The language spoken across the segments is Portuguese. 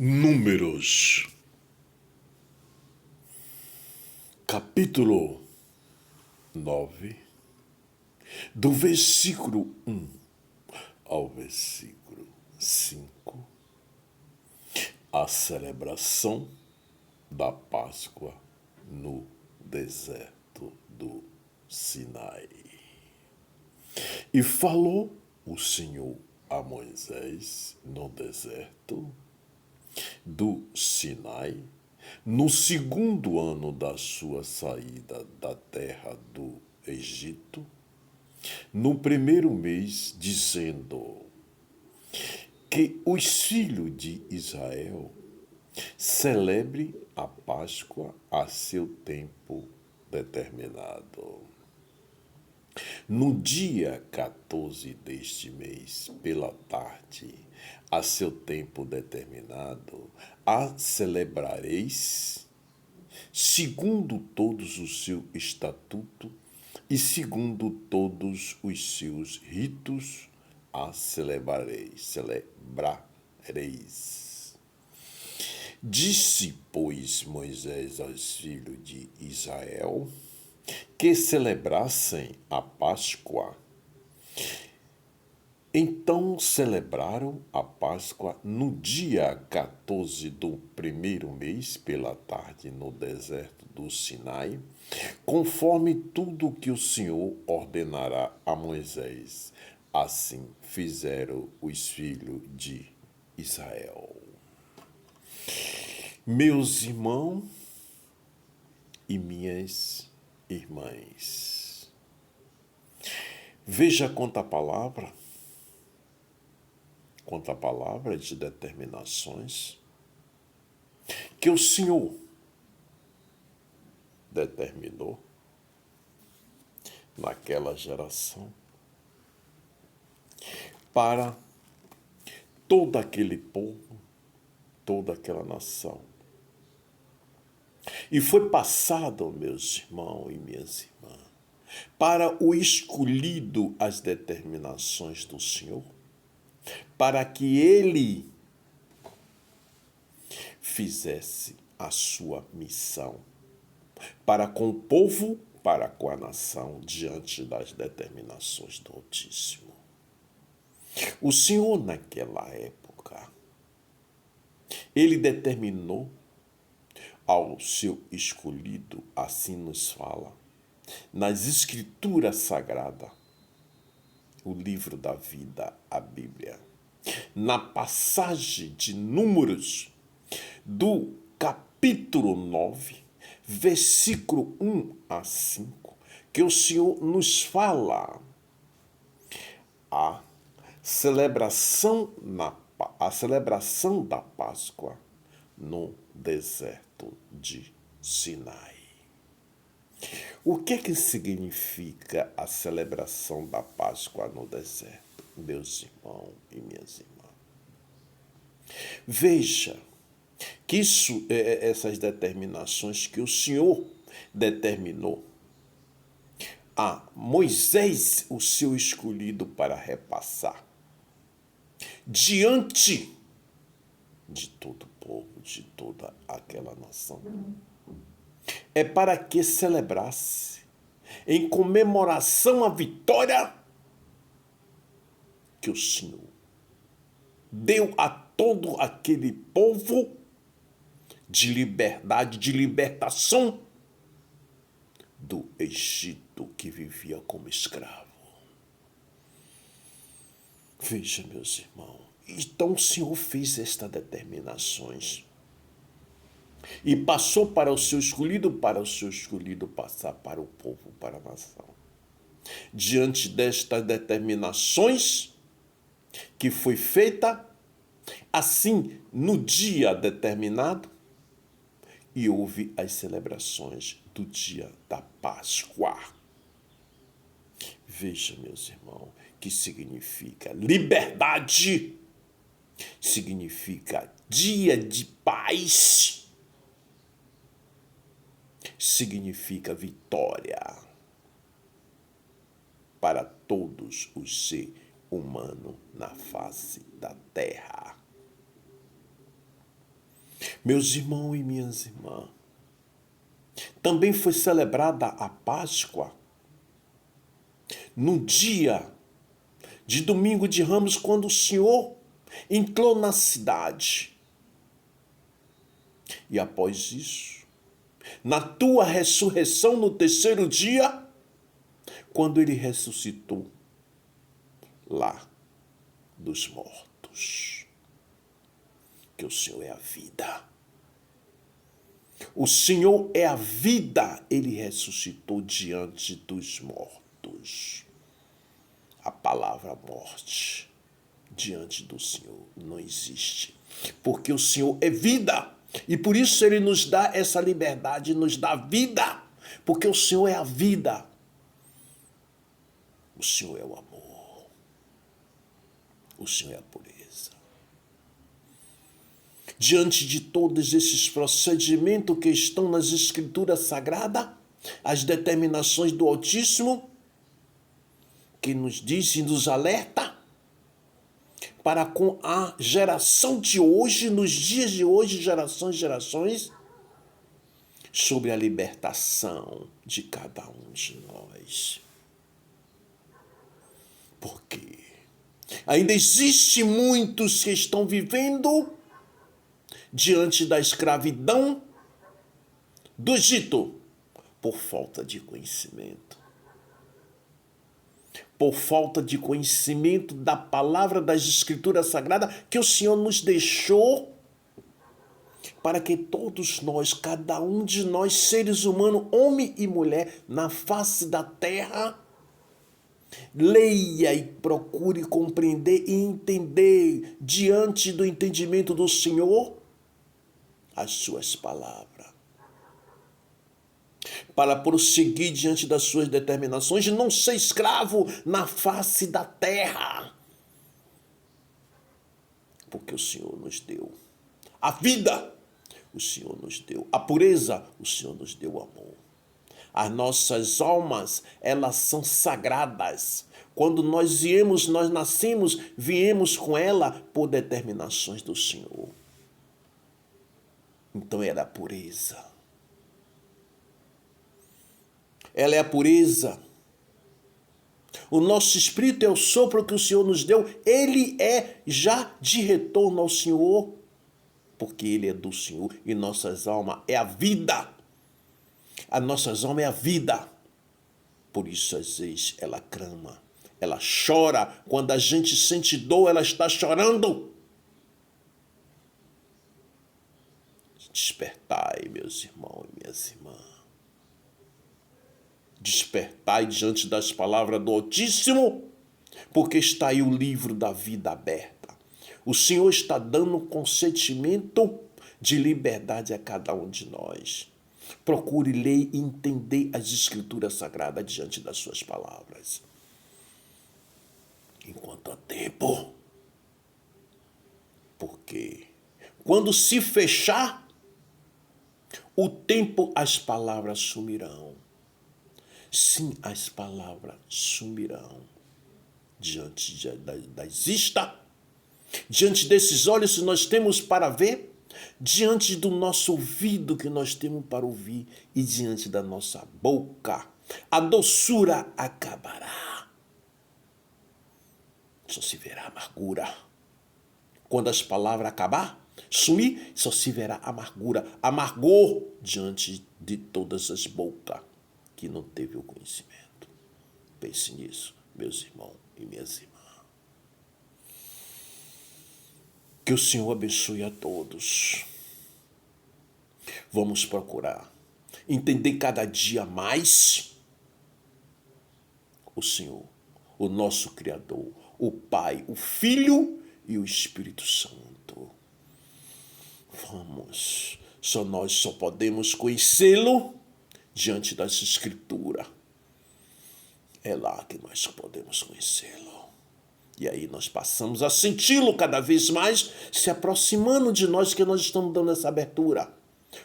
Números, capítulo 9, do versículo 1 ao versículo 5, a celebração da Páscoa no deserto do Sinai. E falou o Senhor a Moisés no deserto do Sinai, no segundo ano da sua saída da terra do Egito, no primeiro mês, dizendo que os filhos de Israel celebrem a Páscoa a seu tempo determinado. No dia 14 deste mês, pela tarde, a seu tempo determinado, a celebrareis, segundo todos o seu estatuto e segundo todos os seus ritos, a celebrareis. Disse, pois, Moisés aos filhos de Israel que celebrassem a Páscoa. Então celebraram a Páscoa no dia 14 do primeiro mês, pela tarde, no deserto do Sinai, conforme tudo que o Senhor ordenará a Moisés. Assim fizeram os filhos de Israel. Meus irmãos e minhas irmãs, veja quanta palavra de determinações que o Senhor determinou naquela geração para todo aquele povo, toda aquela nação. E foi passado, meus irmãos e minhas irmãs, para o escolhido as determinações do Senhor, para que ele fizesse a sua missão para com o povo, para com a nação, diante das determinações do Altíssimo. O Senhor, naquela época, ele determinou ao seu escolhido, assim nos fala, nas Escrituras Sagradas, o livro da vida, a Bíblia, na passagem de Números, do capítulo 9, versículo 1 a 5, que o Senhor nos fala a celebração da Páscoa no deserto de Sinai. O que significa a celebração da Páscoa no deserto, meus irmãos e minhas irmãs? Veja que essas determinações que o Senhor determinou a Moisés, o seu escolhido, para repassar diante de todo o povo, de toda aquela nação, é para que celebrasse em comemoração à vitória que o Senhor deu a todo aquele povo de liberdade, de libertação do Egito, que vivia como escravo. Veja, meus irmãos, então o Senhor fez estas determinações e passou para o seu escolhido passar para o povo, para a nação. Diante destas determinações que foi feita, assim, no dia determinado, e houve as celebrações do dia da Páscoa. Veja, meus irmãos, que significa liberdade, significa dia de paz, significa vitória para todos os seres humanos na face da terra. Meus irmãos e minhas irmãs, também foi celebrada a Páscoa no dia de Domingo de Ramos, quando o Senhor entrou na cidade. E após isso, na tua ressurreição no terceiro dia, quando ele ressuscitou lá dos mortos. Que o Senhor é a vida. O Senhor é a vida. Ele ressuscitou diante dos mortos. A palavra morte diante do Senhor não existe. Porque o Senhor é vida. E por isso ele nos dá essa liberdade, nos dá vida. Porque o Senhor é a vida. O Senhor é o amor. O Senhor é a pureza. Diante de todos esses procedimentos que estão nas Escrituras Sagradas, as determinações do Altíssimo, que nos diz e nos alerta, para com a geração de hoje, nos dias de hoje, gerações, sobre a libertação de cada um de nós. Porque ainda existe muitos que estão vivendo diante da escravidão do Egito, por falta de conhecimento. Por falta de conhecimento da palavra das Escrituras Sagradas que o Senhor nos deixou para que todos nós, cada um de nós, seres humanos, homem e mulher, na face da terra, leia e procure compreender e entender, diante do entendimento do Senhor, as suas palavras. Para prosseguir diante das suas determinações, de não ser escravo na face da terra. Porque o Senhor nos deu a vida, o Senhor nos deu a pureza, o Senhor nos deu o amor. As nossas almas, elas são sagradas. Quando nós viemos, nós nascemos, viemos com ela por determinações do Senhor. Então era a pureza. Ela é a pureza. O nosso espírito é o sopro que o Senhor nos deu. Ele é já de retorno ao Senhor, porque ele é do Senhor. E nossas almas é a vida. A nossas almas é a vida. Por isso, às vezes, ela clama. Ela chora. Quando a gente sente dor, ela está chorando. Despertai, meus irmãos e minhas irmãs. Despertai diante das palavras do Altíssimo, porque está aí o livro da vida aberta. O Senhor está dando um consentimento de liberdade a cada um de nós. Procure ler e entender as Escrituras Sagradas diante das suas palavras. Enquanto há tempo. Porque quando se fechar o tempo, as palavras sumirão. Sim, as palavras sumirão diante das vistas, diante desses olhos que nós temos para ver, diante do nosso ouvido que nós temos para ouvir e diante da nossa boca. A doçura acabará. Só se verá amargura. Quando as palavras acabar, sumir, só se verá amargura. Amargor diante de todas as bocas que não teve o conhecimento. Pense nisso, meus irmãos e minhas irmãs. Que o Senhor abençoe a todos. Vamos procurar entender cada dia mais o Senhor, o nosso Criador, o Pai, o Filho e o Espírito Santo. Vamos, nós só podemos conhecê-lo diante das Escrituras. É lá que nós podemos conhecê-lo. E aí nós passamos a senti-lo cada vez mais, se aproximando de nós, que nós estamos dando essa abertura.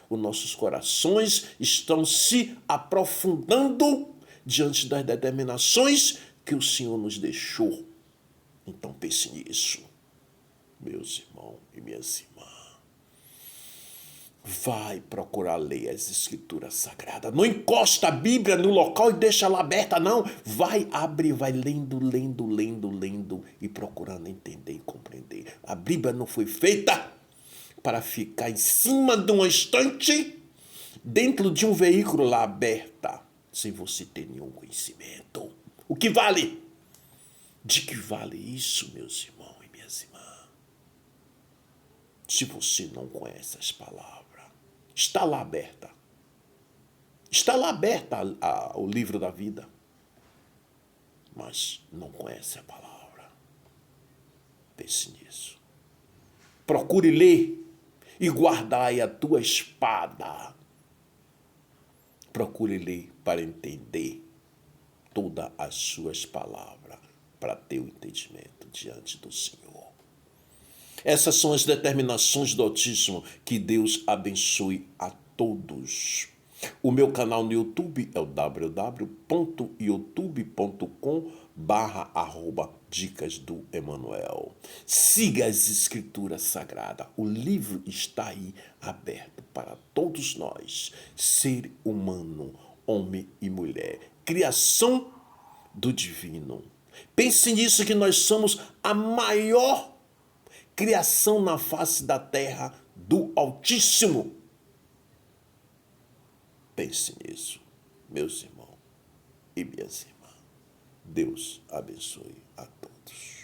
Os nossos corações estão se aprofundando diante das determinações que o Senhor nos deixou. Então pense nisso, meus irmãos e minhas irmãs. Vai procurar ler as escrituras sagradas. Não encosta a Bíblia no local e deixa ela aberta, não. Vai, abre, vai lendo, lendo, lendo, lendo e procurando entender e compreender. A Bíblia não foi feita para ficar em cima de uma estante, dentro de um veículo lá aberta, sem você ter nenhum conhecimento. O que vale? De que vale isso, meus irmãos e minhas irmãs? Se você não conhece as palavras, está lá aberta. Está lá aberta o livro da vida. Mas não conhece a palavra. Pense nisso. Procure ler e guardai a tua espada. Procure ler para entender todas as suas palavras, para ter o entendimento diante do Senhor. Essas são as determinações do Altíssimo. Que Deus abençoe a todos. O meu canal no YouTube é o www.youtube.com/dicas do Emanuel. Siga as escrituras sagradas. O livro está aí aberto para todos nós. Ser humano, homem e mulher. Criação do divino. Pense nisso, que nós somos a maior criação na face da terra do Altíssimo. Pense nisso, meus irmãos e minhas irmãs. Deus abençoe a todos.